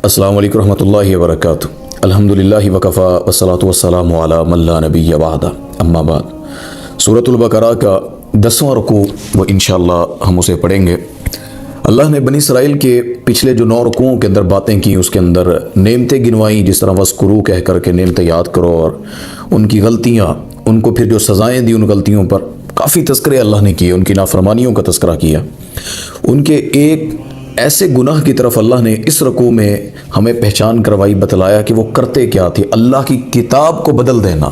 السلام علیکم ورحمۃ اللہ وبرکاتہ۔ الحمدللہ وکفا والصلاۃ والسلام علی من لا نبی بعدہ، اما بعد۔ سورۃ البقرہ کا 10واں رکوع وہ انشاءاللہ ہم اسے پڑھیں گے۔ اللہ نے بنی اسرائیل کے پچھلے جو 9 رکوعوں کے اندر باتیں کی، اس کے اندر نعمتیں گنوائیں، جس طرح وذکروا کہہ کر کے نعمتیں یاد کرو، اور ان کی غلطیاں، ان کو پھر جو سزائیں دی ان غلطیوں پر کافی تذکرے اللہ نے کیے، ان کی نافرمانیوں کا تذکرہ کیا۔ ان کے ایک ایسے گناہ کی طرف اللہ نے اس رکوع میں ہمیں پہچان کروائی، بتلایا کہ وہ کرتے کیا تھے۔ اللہ کی کتاب کو بدل دینا،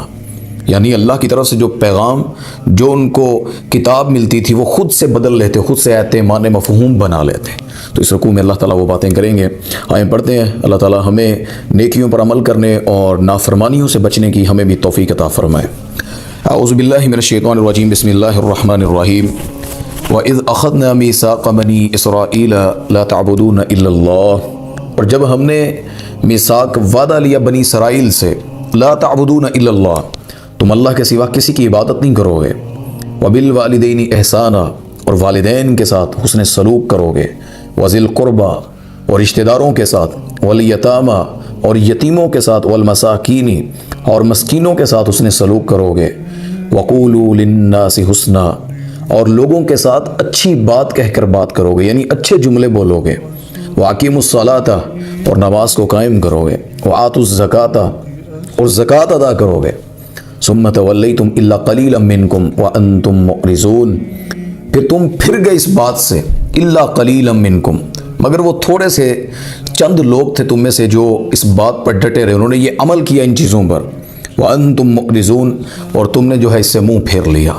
یعنی اللہ کی طرف سے جو پیغام، جو ان کو کتاب ملتی تھی، وہ خود سے بدل لیتے، خود سے ایت معنی مفہوم بنا لیتے۔ تو اس رکوع میں اللہ تعالیٰ وہ باتیں کریں گے۔ آئیں پڑھتے ہیں۔ اللہ تعالیٰ ہمیں نیکیوں پر عمل کرنے اور نافرمانیوں سے بچنے کی ہمیں بھی توفیق عطا فرمائے۔ اعوذ باللہ من الشیطان الرجیم، بسم اللہ الرحمن الرحیم۔ وَإِذْ أَخَذْنَا مِيثَاقَ بَنِي إِسْرَائِيلَ لَا تَعْبُدُونَ إِلَّا اللَّهَ، اور جب ہم نے میثاق وعدہ لیا بنی اسرائیل سے، لا تعبدون الا اللہ، تم اللہ کے سوا کسی کی عبادت نہیں کرو گے، وبالوالدین احسانا، اور والدین کے ساتھ حسن سلوک کرو گے، وذی القربى، اور رشتہ داروں کے ساتھ، والیتامی، اور یتیموں کے ساتھ، والمساکین، اور مسکینوں کے ساتھ حسن سلوک کرو گے، وقولوا للناس حسنا، اور لوگوں کے ساتھ اچھی بات کہہ کر بات کرو گے، یعنی اچھے جملے بولو گے، واقیموا الصلاۃ، اور نماز کو قائم کرو گے، وآتوا الزکاۃ، اور زکوٰۃ ادا کرو گے، ثم تولیتم الا قلیلا منکم وانتم معرضون، پھر تم پھر گئے اس بات سے، الا قلیلا منکم، مگر وہ تھوڑے سے چند لوگ تھے تم میں سے جو اس بات پر ڈٹے رہے، انہوں نے یہ عمل کیا ان چیزوں پر، وانتم معرضون، اور تم نے جو ہے اس سے منہ پھیر لیا،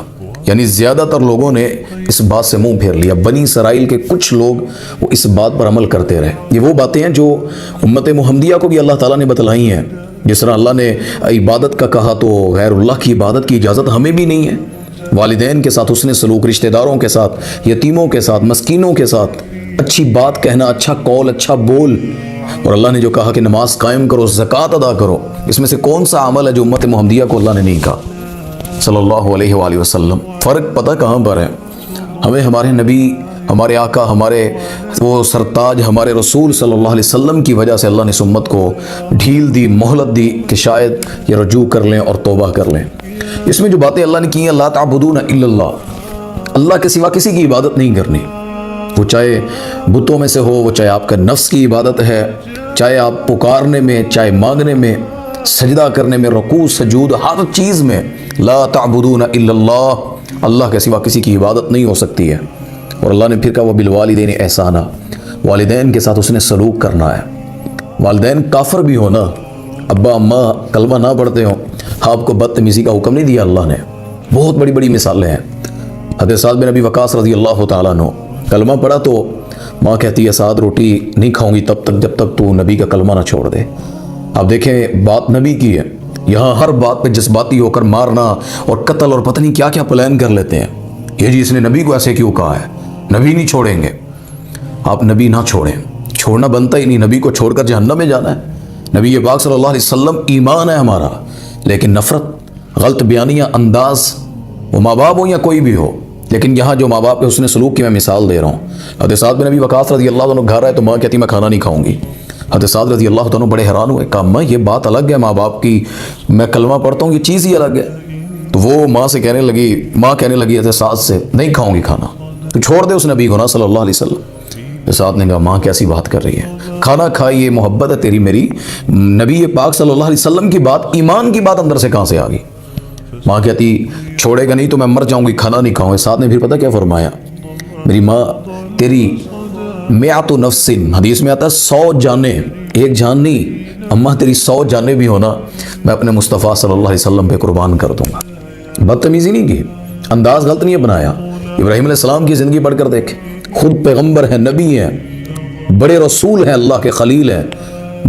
یعنی زیادہ تر لوگوں نے اس بات سے منہ پھیر لیا۔ بنی اسرائیل کے کچھ لوگ وہ اس بات پر عمل کرتے رہے۔ یہ وہ باتیں ہیں جو امت محمدیہ کو بھی اللہ تعالیٰ نے بتلائی ہیں۔ جس طرح اللہ نے عبادت کا کہا تو غیر اللہ کی عبادت کی اجازت ہمیں بھی نہیں ہے۔ والدین کے ساتھ حسن سلوک، رشتہ داروں کے ساتھ، یتیموں کے ساتھ، مسکینوں کے ساتھ اچھی بات کہنا، اچھا قول، اچھا بول، اور اللہ نے جو کہا کہ نماز قائم کرو، زکوٰۃ ادا کرو، اس میں سے کون سا عمل ہے جو امت محمدیہ کو اللہ نے نہیں کہا صلی اللہ علیہ وآلہ وسلم؟ فرق پتہ کہاں پر ہے؟ ہمیں ہمارے نبی، ہمارے آقا، ہمارے وہ سرتاج، ہمارے رسول صلی اللہ علیہ وسلم کی وجہ سے اللہ نے اس امت کو ڈھیل دی، مہلت دی کہ شاید یہ رجوع کر لیں اور توبہ کر لیں۔ اس میں جو باتیں اللہ نے کی ہیں، لا تعبدون الا اللہ، اللہ کے سوا کسی کی عبادت نہیں کرنی، وہ چاہے بتوں میں سے ہو، وہ چاہے آپ کا نفس کی عبادت ہے، چاہے آپ پکارنے میں، چاہے مانگنے میں، سجدہ کرنے میں، رکوع سجود، ہر چیز میں لا تعبدون الا اللہ، اللہ کے سوا کسی کی عبادت نہیں ہو سکتی ہے۔ اور اللہ نے پھر کہا وبالوالدین احسانا، والدین کے ساتھ اس نے سلوک کرنا ہے۔ والدین کافر بھی ہونا، ابا اماں کلمہ نہ پڑھتے ہوں، آپ کو بدتمیزی کا حکم نہیں دیا اللہ نے۔ بہت بڑی بڑی مثالیں ہیں۔ حضرت سعد بن ابی وقاص رضی اللہ تعالیٰ عنہ کلمہ پڑھا تو ماں کہتی ہے سعد روٹی نہیں کھاؤں گی تب تک جب تک تو نبی کا کلمہ نہ چھوڑ دے۔ آپ دیکھیں بات نبی کی ہے، یہاں ہر بات پہ جذباتی ہو کر مارنا اور قتل اور پتہ نہیں کیا کیا پلان کر لیتے ہیں۔ یہ جی اس نے نبی کو ایسے کیوں کہا ہے، نبی نہیں چھوڑیں گے۔ آپ نبی نہ چھوڑیں، چھوڑنا بنتا ہی نہیں، نبی کو چھوڑ کر جہنم میں جانا ہے۔ نبی پاک صلی اللہ علیہ وسلم ایمان ہے ہمارا، لیکن نفرت، غلط بیانیاں، انداز، وہ ماں باپ ہو یا کوئی بھی ہو، لیکن یہاں جو ماں باپ کے حسن سلوک کی میں مثال دے رہا ہوں۔ حضرت سعد بن ابی وقاص رضی اللہ عنہ گھر ہے تو ماں کہتی میں کھانا نہیں کھاؤں گی۔ حضرت سعد رضی اللہ عنہ بڑے حیران ہوئے، کہا ماں یہ بات الگ ہے، ماں باپ کی میں کلمہ پڑھتا ہوں، یہ چیز ہی الگ ہے۔ تو وہ ماں کہنے لگی حضرت سعد سے نہیں کھاؤں گی کھانا، تو چھوڑ دے اس نبی کو نا صلی اللہ علیہ وسلم۔ سعد نے کہا ماں کیسی بات کر رہی ہے، کھانا کھائیے، محبت ہے تیری میری، نبی پاک صلی اللہ علیہ وسلم کی بات، ایمان کی بات اندر سے کہاں سے آ گئی؟ ماں کہتی چھوڑے گا نہیں تو میں مر جاؤں گی، کھانا نہیں کھاؤں گی۔ سعد نے پھر پتہ کیا فرمایا، میری ماں تیری میعۃ نفس، حدیث میں آتا ہے 100 جانیں، ایک جان نہیں، اماں تیری 100 جانیں بھی ہونا میں اپنے مصطفیٰ صلی اللہ علیہ وسلم پہ قربان کر دوں گا۔ بدتمیزی نہیں کی، انداز غلط نہیں بنایا۔ ابراہیم علیہ السلام کی زندگی پڑھ کر دیکھ، خود پیغمبر ہیں، نبی ہیں، بڑے رسول ہیں، اللہ کے خلیل ہیں،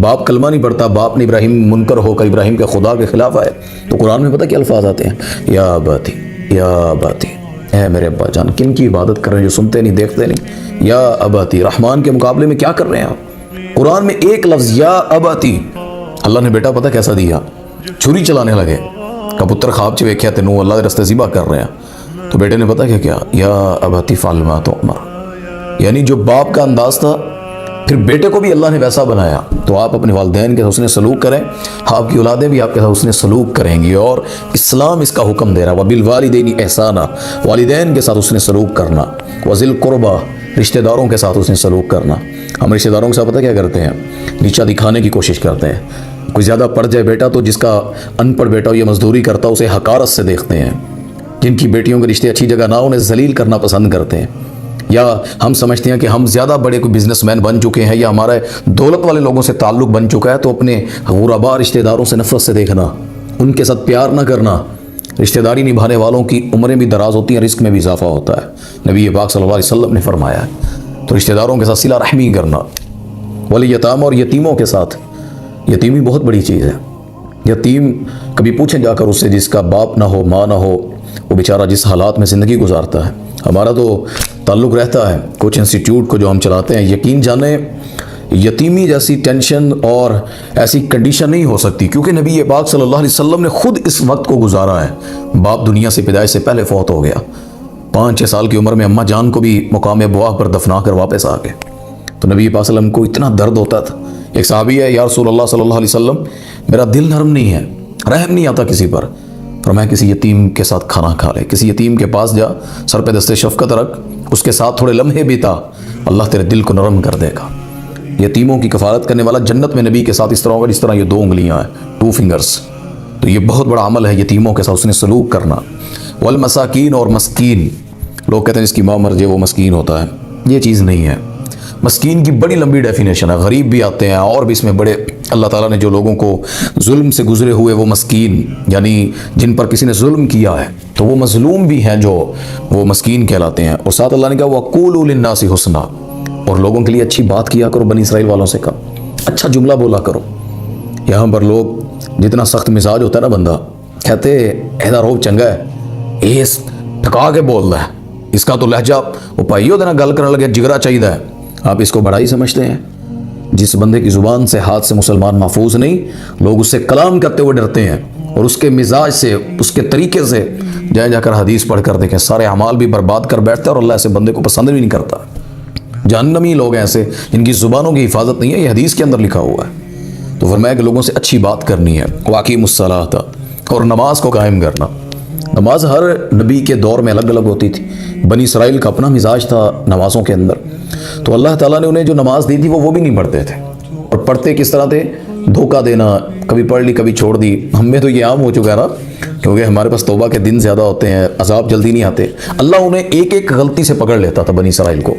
باپ کلمہ نہیں پڑھتا، باپ نے ابراہیم منکر ہو کر ابراہیم کے خدا کے خلاف آئے تو قرآن میں پتہ کیا الفاظ آتے ہیں، یا اباتی، یا اباتی، اے میرے ابا جان، کن کی عبادت کر رہے ہیں جو سنتے نہیں دیکھتے نہیں؟ یا اباتی، رحمان کے مقابلے میں کیا کر رہے ہیں آپ؟ قرآن میں ایک لفظ یا اباتی، اللہ نے بیٹا پتہ کیسا دیا، چھری چلانے لگے، کہ پتر خواب چ ویکھیا تینوں اللہ کے رستے ذبح کر رہے ہیں، تو بیٹے نے پتہ کیا یا اباتی فعل ما تؤمر، یعنی جو باپ کا انداز تھا پھر بیٹے کو بھی اللہ نے ویسا بنایا، تو آپ اپنے والدین کے ساتھ حسن سلوک کریں، آپ کی اولادیں بھی آپ کے ساتھ حسن سلوک کریں گی۔ اور اسلام اس کا حکم دے رہا ہے وَبِالْوَالِدَيْنِ إِحْسَانًا، والدین کے ساتھ حسن سلوک کرنا، وَذِي الْقُرْبَى، رشتہ داروں کے ساتھ حسن سلوک کرنا۔ ہم رشتہ داروں کے ساتھ پتہ کیا کرتے ہیں؟ نیچا دکھانے کی کوشش کرتے ہیں۔ کوئی زیادہ پڑھ جائے بیٹا تو جس کا ان پڑھ بیٹا ہو یا مزدوری کرتا ہو اسے حقارت سے دیکھتے ہیں۔ جن کی بیٹیوں کے رشتے اچھی جگہ نہ انہیں ذلیل کرنا پسند کرتے ہیں، یا ہم سمجھتے ہیں کہ ہم زیادہ بڑے کوئی بزنس مین بن چکے ہیں یا ہمارے دولت والے لوگوں سے تعلق بن چکا ہے، تو اپنے غربا رشتہ داروں سے نفرت سے دیکھنا، ان کے ساتھ پیار نہ کرنا۔ رشتہ داری نبھانے والوں کی عمریں بھی دراز ہوتی ہیں، رزق میں بھی اضافہ ہوتا ہے، نبی پاک صلی اللہ علیہ وسلم نے فرمایا ہے۔ تو رشتہ داروں کے ساتھ صلہ رحمی کرنا، والیتامى، اور یتیموں کے ساتھ۔ یتیمی بہت بڑی چیز ہے۔ یتیم کبھی پوچھیں جا کر اس سے جس کا باپ نہ ہو، ماں نہ ہو، وہ بیچارہ جس حالات میں زندگی گزارتا ہے۔ ہمارا تو تعلق رہتا ہے کچھ انسٹیٹیوٹ کو جو ہم چلاتے ہیں، یقین جانیں یتیمی جیسی ٹینشن اور ایسی کنڈیشن نہیں ہو سکتی، کیونکہ نبی پاک صلی اللہ علیہ وسلم نے خود اس وقت کو گزارا ہے۔ باپ دنیا سے پیدائش سے پہلے فوت ہو گیا، 5-6 سال کی عمر میں اماں جان کو بھی مقام بواہ پر دفنا کر واپس آ گئے۔ تو نبی پاک صلی اللہ علیہ وسلم کو اتنا درد ہوتا تھا۔ ایک صحابی ہے، یا رسول اللہ صلی اللہ علیہ وسلم میرا دل نرم نہیں ہے، رحم نہیں آتا کسی پر، فرمایا کسی یتیم کے ساتھ کھانا کھا لے، کسی یتیم کے پاس جا، سر پہ دست شفقت رکھ، اس کے ساتھ تھوڑے لمحے بیتا، اللہ تیرے دل کو نرم کر دے گا۔ یتیموں کی کفالت کرنے والا جنت میں نبی کے ساتھ اس طرح ہوگا جس طرح یہ 2 انگلیاں ہیں، 2 فنگرز۔ تو یہ بہت بڑا عمل ہے یتیموں کے ساتھ اس نے سلوک کرنا۔ والمساکین، اور مسکین، لوگ کہتے ہیں جس کی ماں مر جائے وہ مسکین ہوتا ہے، یہ چیز نہیں ہے۔ مسکین کی بڑی لمبی ڈیفینیشن ہے، غریب بھی آتے ہیں اور بھی اس میں بڑے، اللہ تعالیٰ نے جو لوگوں کو ظلم سے گزرے ہوئے وہ مسکین، یعنی جن پر کسی نے ظلم کیا ہے تو وہ مظلوم بھی ہیں، جو وہ مسکین کہلاتے ہیں۔ اور ساتھ اللہ نے کہا وَقُولُوا لِلنَّاسِ حُسْنًا، اور لوگوں کے لیے اچھی بات کیا کرو، بنی اسرائیل والوں سے کہا اچھا جملہ بولا کرو۔ یہاں پر لوگ جتنا سخت مزاج ہوتا ہے نا بندہ، کہتے ایدا روب چنگا ہے، اس ٹھکا کے بول رہا ہے، اس کا تو لہجہ وہ پائیو دینا گل کرنے لگے جگرا چاہیے ہے، آپ اس کو بڑائی سمجھتے ہیں۔ جس بندے کی زبان سے ہاتھ سے مسلمان محفوظ نہیں، لوگ اس سے کلام کرتے ہوئے ڈرتے ہیں، اور اس کے مزاج سے، اس کے طریقے سے جا کر حدیث پڑھ کر دیکھیں، سارے اعمال بھی برباد کر بیٹھتے ہیں اور اللہ ایسے بندے کو پسند بھی نہیں کرتا۔ جہنمی لوگ ایسے جن کی زبانوں کی حفاظت نہیں ہے، یہ حدیث کے اندر لکھا ہوا ہے۔ تو فرمایا کہ لوگوں سے اچھی بات کرنی ہے، واقیم الصلاۃ، اور نماز کو قائم کرنا۔ نماز ہر نبی کے دور میں الگ الگ ہوتی تھی، بنی اسرائیل کا اپنا مزاج تھا نمازوں کے اندر، تو اللہ تعالیٰ نے انہیں جو نماز دی تھی وہ بھی نہیں پڑھتے تھے، اور پڑھتے کس طرح تھے؟ دھوکہ دینا، کبھی پڑھ لی کبھی چھوڑ دی۔ ہم میں تو یہ عام ہو چکا ہے نا، کیونکہ ہمارے پاس توبہ کے دن زیادہ ہوتے ہیں، عذاب جلدی نہیں آتے۔ اللہ انہیں ایک ایک غلطی سے پکڑ لیتا تھا بنی اسرائیل کو۔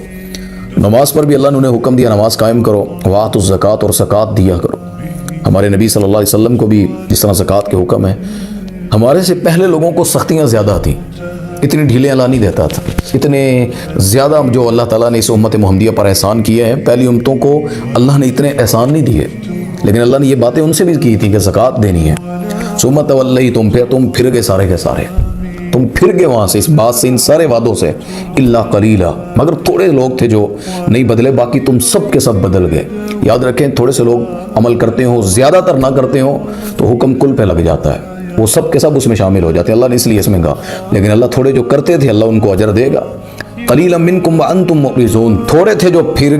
نماز پر بھی اللہ نے انہیں حکم دیا نماز قائم کرو، وآتوا الزکوٰۃ، اور زکوٰۃ دیا کرو۔ ہمارے نبی صلی اللہ علیہ وسلم کو بھی جس طرح زکوٰۃ کے حکم ہے، ہمارے سے پہلے لوگوں کو سختیاں زیادہ تھیں، اتنی ڈھیلیں اللہ نہیں دیتا تھا، اتنے زیادہ جو اللہ تعالیٰ نے اس امت محمدیہ پر احسان کیے ہیں، پہلی امتوں کو اللہ نے اتنے احسان نہیں دیے، لیکن اللہ نے یہ باتیں ان سے بھی کی تھی کہ زکوٰۃ دینی ہے۔ ثم تولیتم، تم پھر گئے سارے کے سارے، تم پھر گئے وہاں سے، اس بات سے، ان سارے وعدوں سے، الا قلیلا، مگر تھوڑے لوگ تھے جو نہیں بدلے، باقی تم سب کے سب بدل گئے۔ یاد رکھیں، تھوڑے سے لوگ عمل کرتے ہوں، زیادہ تر نہ کرتے ہوں، تو حکم کل پہ لگ جاتا ہے، وہ سب کے سب اس میں شامل ہو جاتے ہیں۔ اللہ نے اس لیے اس میں کہا، لیکن اللہ تھوڑے جو کرتے تھے اللہ ان کو اجر دے گا۔ قلیلا منکم وانتم معرضون، تھوڑے تھے جو پھر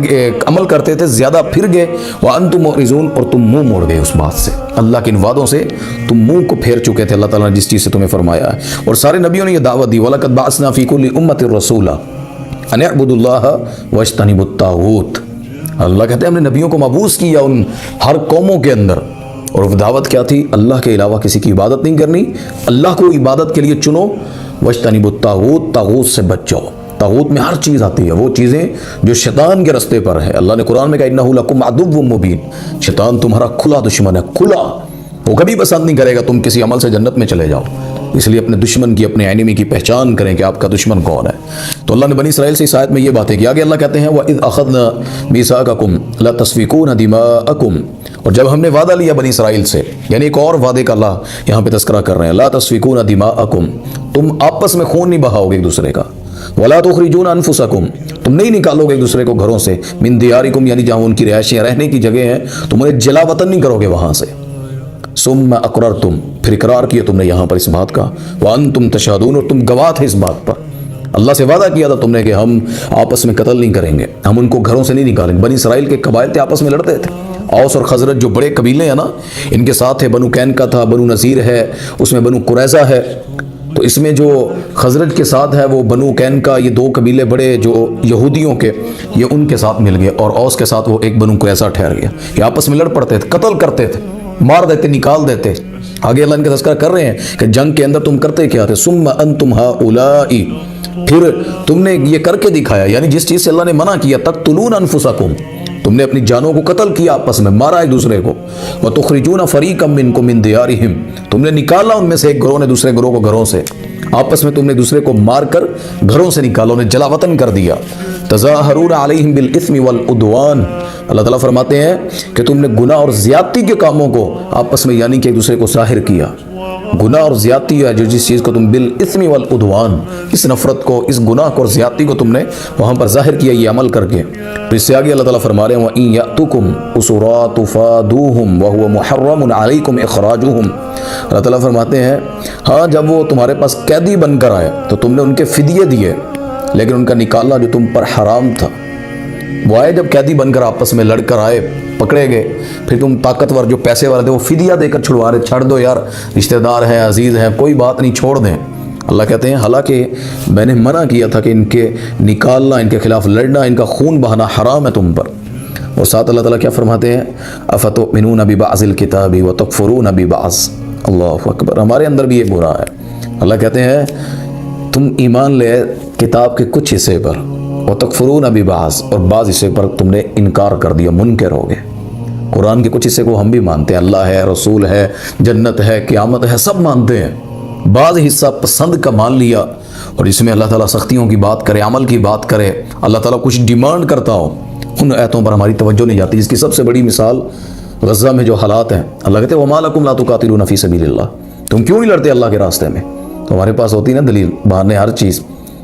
عمل کرتے تھے، زیادہ پھر گئے، وانتم معرضون، اور تم منہ موڑ گئے اس بات سے، اللہ کے ان وعدوں سے تم منہ کو پھیر چکے تھے، اللہ تعالیٰ نے جس چیز سے تمہیں فرمایا ہے۔ اور سارے نبیوں نے یہ دعوت دی، وَلَقَدْ بَعَثْنَا فِي كُلِّ أُمَّةٍ رَسُولًا أَنِ اعْبُدُوا اللَّهَ وَاجْتَنِبُوا الطَّاغُوتَ، اللہ کہتے ہیں ہم نے نبیوں کو مبعوث کیا ان ہر قوموں کے اندر، اور وہ دعوت کیا تھی؟ اللہ کے علاوہ کسی کی عبادت نہیں کرنی، اللہ کو عبادت کے لیے چنو، وَاجْتَنِبُوا الطَّاغُوتَ، طاغوت سے بچ جاؤ۔ طاغوت میں ہر چیز آتی ہے، وہ چیزیں جو شیطان کے رستے پر ہے۔ اللہ نے قرآن میں کہا اِنَّهُ لَكُمْ عَدُوٌّ مُّبِينٌ، شیطان تمہارا کھلا دشمن ہے، کھلا، وہ کبھی پسند نہیں کرے گا تم کسی عمل سے جنت میں چلے جاؤ، اس لیے اپنے دشمن کی، اپنے اینیمی کی پہچان کریں کہ آپ کا دشمن کون ہے۔ تو اللہ نے بنی اسرائیل سے اس آیت میں یہ باتیں کی۔ آگے اللہ کہتے ہیں وَإِذْ أَخَذْنَا مِيثَاقَكُمْ لَا تَسْفِكُونَ دِمَاءَكُمْ، اور جب ہم نے وعدہ لیا بنی اسرائیل سے، یعنی ایک اور وعدے کا اللہ یہاں پہ تذکرہ کر رہے ہیں، لَا تَسْفِكُونَ دِمَاءَكُمْ، تم آپس میں خون نہیں بہاؤ گے ایک دوسرے کا، وَلَا تُخْرِجُونَ أَنفُسَكُمْ، تم نہیں نکالو گے ایک دوسرے کو گھروں سے، مِن دِيَارِكُمْ، یعنی جہاں ان کی رہائشیں رہنے کی جگہ ہیں، تم انہیں جلا وطن نہیں کرو گے وہاں سے، ثم اقررتم، پھر اقرار کیا تم نے یہاں پر اس بات کا، وانتم تشہدون، اور تم گواہ تھے اس بات پر، اللہ سے وعدہ کیا تھا تم نے کہ ہم آپس میں قتل نہیں کریں گے، ہم ان کو گھروں سے نہیں نکالیں گے۔ بنی اسرائیل کے قبائل تھے آپس میں لڑتے تھے، اوس اور خزرج جو بڑے قبیلے ہیں نا، ان کے ساتھ ہے بنو قینقاع تھا، بنو نذیر ہے، اس میں بنو قریظہ ہے، تو اس میں جو خزرج کے ساتھ ہے وہ بنو قینقاع، یہ دو قبیلے بڑے جو یہودیوں کے، یہ ان کے ساتھ مل گئے، اور اوس کے ساتھ وہ ایک بنو قریظہ ٹھہر گیا۔ یہ آپس میں لڑ پڑتے تھے، قتل کرتے تھے، مار دیتے، نکال دیتے۔ آگے اللہ ان کا تذکرہ کر رہے ہیں کہ جنگ کے اندر تم کرتے کیا تھے، ثم انتم ہؤلاء، پھر تم نے یہ کر کے دکھایا، یعنی جس چیز سے اللہ نے منع کیا، تقتلون انفسکم، تم نے اپنی جانوں کو قتل کیا، آپس میں مارا ایک دوسرے کو، وتخرجون فریقا منکم من دیارہم، تم نے نکالا ان میں سے ایک گروہ نے دوسرے گروہ کو گھروں سے، آپس میں تم نے دوسرے کو مار کر گھروں سے نکالا، انہیں جلا وطن کر دیا۔ تظاہرون علیہم بالاثم والعدوان، اللہ تعالیٰ فرماتے ہیں کہ تم نے گناہ اور زیادتی کے کاموں کو آپس میں یعنی کہ ایک دوسرے کو ظاہر کیا۔ گناہ اور زیادتی ہے جو جس چیز کو تم بالاثم والعدوان، اس نفرت کو، اس گناہ کو اور زیادتی کو تم نے وہاں پر ظاہر کیا یہ عمل کر کے۔ تو اس سے آگے اللہ تعالیٰ فرما رہے ہیں وَإِن يَأْتُكُمْ أُسُرَىٰ تُفَادُوهُمْ وَهُوَ مُحَرَّمٌ عَلَيْكُمْ إِخْرَاجُهُمْ، اللہ تعالیٰ فرماتے ہیں ہاں جب وہ تمہارے پاس قیدی بن کر آئے تو تم نے ان کے فدیے دیے، لیکن ان کا نکالنا جو تم پر حرام تھا۔ وہ آئے جب قیدی بن کر آپس میں لڑ کر آئے، پکڑے گئے، پھر تم طاقتور جو پیسے والے تھے وہ فدیہ دے کر چھڑوا رہے، چھڑ دو یار، رشتہ دار ہیں، عزیز ہیں، کوئی بات نہیں، چھوڑ دیں۔ اللہ کہتے ہیں حالانکہ میں نے منع کیا تھا کہ ان کے نکالنا، ان کے خلاف لڑنا، ان کا خون بہانا حرام ہے تم پر۔ اور ساتھ اللہ تعالیٰ کیا فرماتے ہیں افتؤمنون ببعض الکتاب وتکفرون ببعض، اللہ اکبر، ہمارے اندر بھی یہ برا ہے۔ اللہ کہتے ہیں تم ایمان لے کتاب کے کچھ حصے پر، وتکفرون ببعض، اور بعض حصے پر تم نے انکار کر دیا، منکر ہو گئے۔ قرآن کے کچھ حصے کو ہم بھی مانتے ہیں، اللہ ہے، رسول ہے، جنت ہے، قیامت ہے، سب مانتے ہیں۔ بعض حصہ پسند کا مان لیا، اور اس میں اللہ تعالیٰ سختیوں کی بات کرے، عمل کی بات کرے، اللہ تعالیٰ کچھ ڈیمانڈ کرتا ہو، ان آیتوں پر ہماری توجہ نہیں جاتی۔ اس کی سب سے بڑی مثال غزہ میں جو حالات ہیں، اللہ کہتے ہیں وَمَا لَكُمْ لَا تُقَاتِلُونَ فِي سَبِيلِ اللَّهِ، تم کیوں نہیں لڑتے اللہ کے راستے میں؟ تو ہمارے پاس ہوتی نا دلیل، بہانے ہر چیز،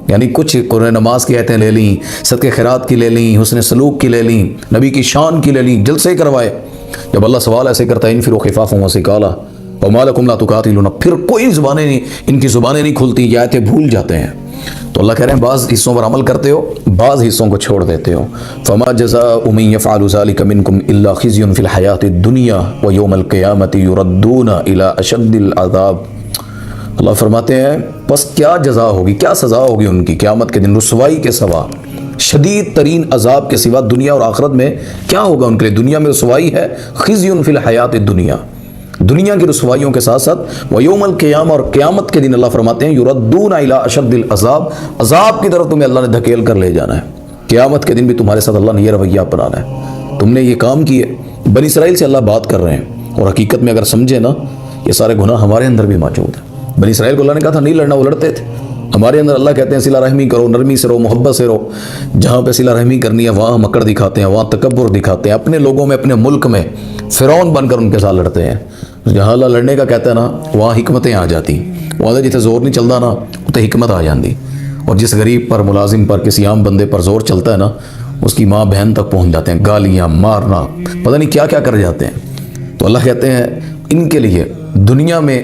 یعنی کچھ قرآن نماز کی آیتیں لے لیں، صدقے خیرات کی لے لیں، حسن سلوک کی لے لیں، نبی کی شان کی لے لیں، جلسے کروائے۔ جب اللہ سوال ایسے کرتا ہے انفروا خفافا وثقالا وما لکم لا تقاتلون، پھر کوئی زبانیں نہیں، ان کی زبانیں نہیں کھلتی، یہ آیتیں بھول جاتے ہیں۔ تو اللہ کہہ رہے ہیں بعض حصوں پر عمل کرتے ہو، بعض حصوں کو چھوڑ دیتے ہو۔ فما جزاء من يفعل ذلك منكم الا خزي في الحياة الدنيا ويوم القيامة يردون الى اشد العذاب، اللہ فرماتے ہیں بس کیا جزا ہوگی، کیا سزا ہوگی ان کی قیامت کے دن، رسوائی کے سوا، شدید ترین عذاب کے سوا دنیا اور آخرت میں کیا ہوگا ان کے لیے؟ دنیا میں رسوائی ہے، خزی فی الحیات الدنیا، دنیا کی رسوائیوں کے ساتھ ساتھ ویوم القیامہ، اور قیامت کے دن اللہ فرماتے ہیں یردون الی اشد العذاب، عذاب کی طرف تمہیں اللہ نے دھکیل کر لے جانا ہے، قیامت کے دن بھی تمہارے ساتھ اللہ نے یہ رویہ اپنانا ہے، تم نے یہ کام کیے۔ بنی اسرائیل سے اللہ بات کر رہے ہیں، اور حقیقت میں اگر سمجھے نا یہ سارے گناہ ہمارے اندر بھی موجود ہیں۔ بنی اسرائیل کو اللہ نے کہا تھا نہیں لڑنا، وہ لڑتے تھے۔ ہمارے اندر اللہ کہتے ہیں صلہ رحمی کرو، نرمی سے رہو، محبت سے رہو، جہاں پہ صلہ رحمی کرنی ہے وہاں مکڑ دکھاتے ہیں، وہاں تکبر دکھاتے ہیں، اپنے لوگوں میں، اپنے ملک میں فرعون بن کر ان کے ساتھ لڑتے ہیں۔ جہاں اللہ لڑنے کا کہتا ہے نا وہاں حکمتیں آ جاتی، وہاں جتنے زور نہیں چلتا نا اتنے حکمت آ جاتی، اور جس غریب پر، ملازم پر، کسی عام بندے پر زور چلتا ہے نا اس کی ماں بہن تک پہنچ جاتے ہیں، گالیاں، مارنا، پتہ نہیں کیا کیا کر جاتے ہیں۔ تو اللہ کہتے ہیں ان کے لیے دنیا میں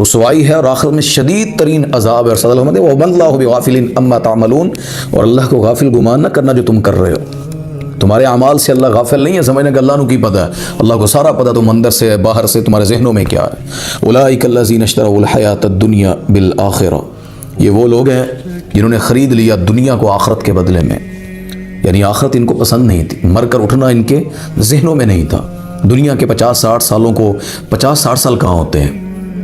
رسوائی ہے اور آخرت میں شدید ترین عذاب ہے۔ اور صلی اللہ علیہ وسلم وَمَا اللَّهُ بِغَافِلٍ عَمَّا تَعْمَلُونَ، اور اللہ کو غافل گمان نہ کرنا جو تم کر رہے ہو، تمہارے اعمال سے اللہ غافل نہیں ہے، سمجھنے کہ اللہ نو کی پتہ ہے، اللہ کو سارا پتہ، تم اندر سے باہر سے تمہارے ذہنوں میں کیا ہے۔ أُولَٰئِكَ الَّذِينَ اشْتَرَوُا الْحَيَاةَ الدُّنْيَا بِالْآخِرَةِ، یہ وہ لوگ ہیں جنہوں نے خرید لیا دنیا کو آخرت کے بدلے میں، یعنی آخرت ان کو پسند نہیں تھی، مر کر اٹھنا ان کے ذہنوں میں نہیں تھا۔ دنیا کے 50-60 سالوں کو، 50-60 سال کہاں ہوتے ہیں،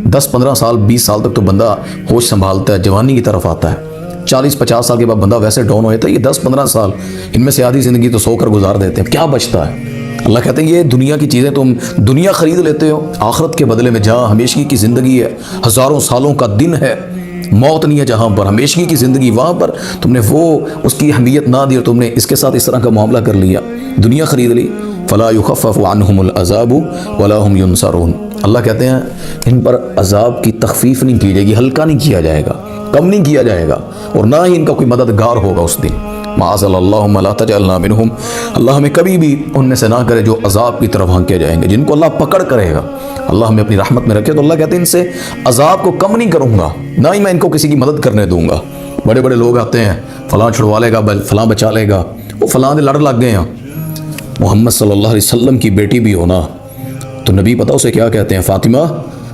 10-15 سال 20 سال تک تو بندہ ہوش سنبھالتا ہے، جوانی کی طرف آتا ہے، 40-50 سال کے بعد بندہ ویسے ڈاؤن ہو جاتا ہے۔ یہ 10-15 سال ان میں سے آدھی زندگی تو سو کر گزار دیتے ہیں، کیا بچتا ہے؟ اللہ کہتے ہیں یہ دنیا کی چیزیں تم دنیا خرید لیتے ہو آخرت کے بدلے میں، جہاں ہمیشگی کی زندگی ہے، ہزاروں سالوں کا دن ہے، موت نہیں ہے، جہاں پر ہمیشگی کی زندگی، وہاں پر تم نے وہ اس کی اہمیت نہ دی اور تم نے اس کے ساتھ اس طرح کا معاملہ کر لیا، دنیا خرید لی۔ فلا يخفف عنهم العذاب ولا هم ينصرون، اللہ کہتے ہیں ان پر عذاب کی تخفیف نہیں کی جائے گی، ہلکا نہیں کیا جائے گا، کم نہیں کیا جائے گا، اور نہ ہی ان کا کوئی مددگار ہوگا اس دن۔ معاذ اللہم لا تجعلنا منہم، اللہ ہمیں کبھی بھی ان میں سے نہ کرے جو عذاب کی طرف ہانکے جائیں گے، جن کو اللہ پکڑ کرے گا، اللہ ہمیں اپنی رحمت میں رکھے۔ تو اللہ کہتے ہیں ان سے عذاب کو کم نہیں کروں گا، نہ ہی میں ان کو کسی کی مدد کرنے دوں گا، بڑے بڑے لوگ آتے ہیں، فلاں چھڑوا لے گا، فلاں بچا لے گا، وہ فلاں دے لڑ لگ گئے ہیں۔ محمد صلی اللہ علیہ وسلم کی بیٹی بھی ہونا تو نبی پتہ اسے کیا کہتے ہیں، فاطمہ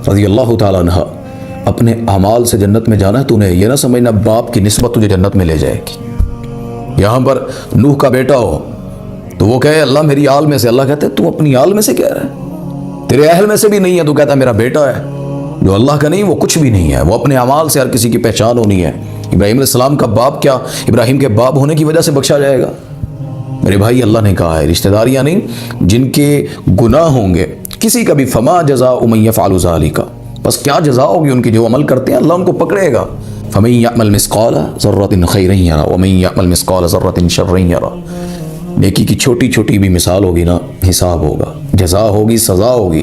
رضی اللہ تعالیٰ عنہ، اپنے اعمال سے جنت میں جانا ہے، تو نے یہ نہ سمجھنا باپ کی نسبت تجھے جنت میں لے جائے گی۔ یہاں پر نوح کا بیٹا ہو تو وہ کہے اللہ میری آل میں سے، اللہ کہتے ہیں تو اپنی آل میں سے کہہ رہا ہے، تیرے اہل میں سے بھی نہیں ہے، تو کہتا ہے میرا بیٹا ہے۔ جو اللہ کا نہیں وہ کچھ بھی نہیں ہے، وہ اپنے اعمال سے ہر کسی کی پہچان ہونی ہے۔ ابراہیم علیہ السلام کا باپ کیا ابراہیم کے باپ ہونے کی وجہ سے بخشا جائے گا؟ میرے بھائی اللہ نے کہا ہے رشتہ داریاں نہیں، جن کے گناہ ہوں گے کسی کا بھی، فما جزاء من یفعل ذلک، بس کیا جزا ہوگی ان کی جو عمل کرتے ہیں، اللہ ان کو پکڑے گا۔ فمن یعمل مثقال ذرۃ خیرا یرہ ومن یعمل مثقال ذرۃ شرا یرہ۔ نیکی کی چھوٹی چھوٹی بھی مثال ہوگی نا، حساب ہوگا، جزا ہوگی، سزا ہوگی۔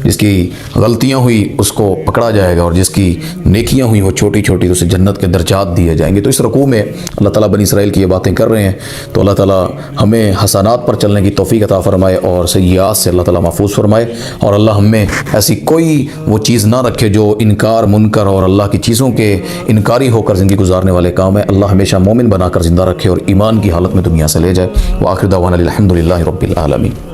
جس کی غلطیاں ہوئی اس کو پکڑا جائے گا، اور جس کی نیکیاں ہوئی وہ چھوٹی چھوٹی تو اسے جنت کے درجات دیے جائیں گے۔ تو اس رکوع میں اللہ تعالیٰ بنی اسرائیل کی یہ باتیں کر رہے ہیں، تو اللہ تعالیٰ ہمیں حسنات پر چلنے کی توفیق عطا فرمائے اور سیئات سے اللہ تعالیٰ محفوظ فرمائے، اور اللہ ہم میں ایسی کوئی وہ چیز نہ رکھے جو انکار، منکر اور اللہ کی چیزوں کے انکاری ہو کر زندگی گزارنے والے کام ہے۔ اللہ ہمیشہ مومن بنا کر زندہ رکھے اور ایمان کی حالت میں دنیا سے لے جائے۔ وآخر دعوانا الحمد للہ رب العالمین۔